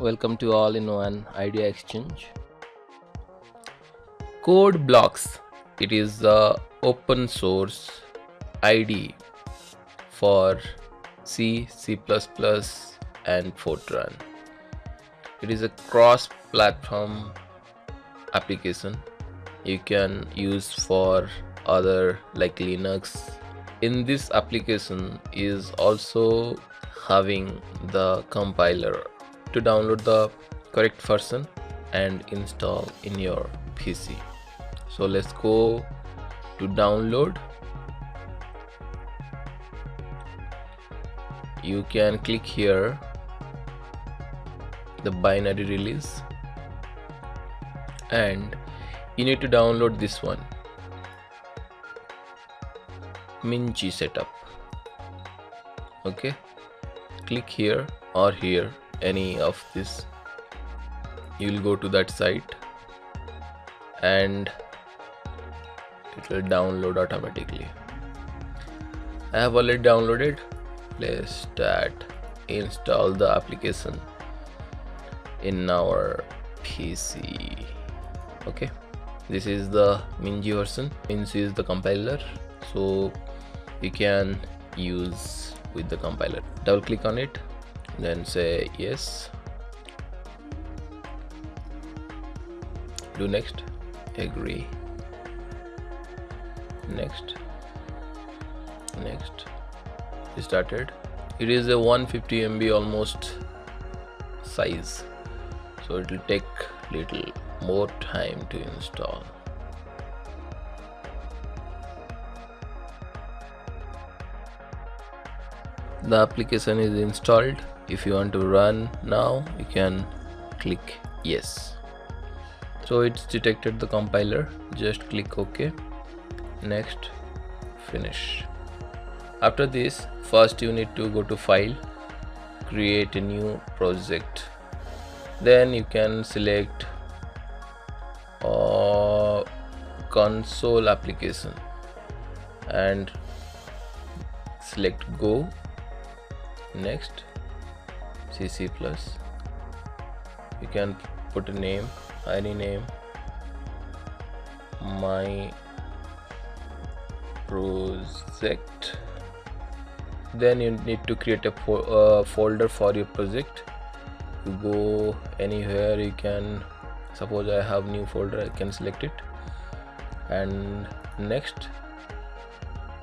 Welcome to all in one idea exchange. Code Blocks. It is the open source IDE for C, C++, and Fortran. It is a cross-platform application you can use for other like Linux. In this application is also having the compiler to download the correct version and install in your PC. So let's go to download. You can click here the binary release and you need to download this one, Minchi setup. Okay, click here or here, any of this. You will go to that site and it will download automatically. I have already downloaded. Let's start install the application in our PC. Okay, this is the Minji version. Minji is the compiler, so you can use with the compiler. Double click on it, then say yes, do next, agree, next, it started. It is a 150 MB almost size, so it will take little more time to install. The application is installed. If you want to run now, you can click yes. So it's detected the compiler. Just click OK, next, finish. After this, first you need to go to file, create a new project. Then you can select console application and select go, next, C++. You can put a name, any name, my project. Then you need to create a folder for your project. You go anywhere, you can, suppose I have new folder, I can select it, and next,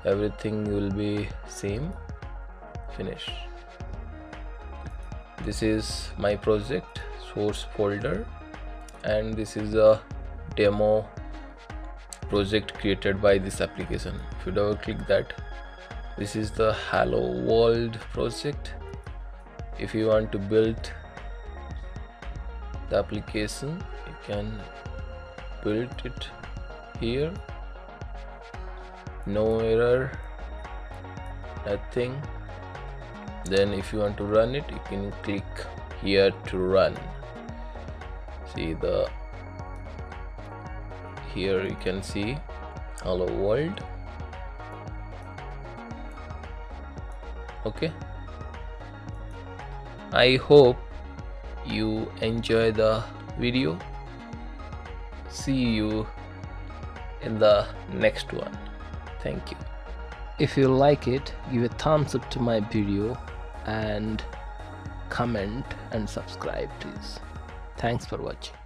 everything will be same, finish. This is my project source folder, and this is a demo project created by this application. If you double click that, this is the Hello World project. If you want to build the application, you can build it here, no error, nothing. Then if you want to run it, you can click here to run. See the here you can see Hello World. Okay, I hope you enjoy the video. See you in the next one. Thank you. If you like it, give a thumbs up to my video and comment and subscribe please. Thanks for watching.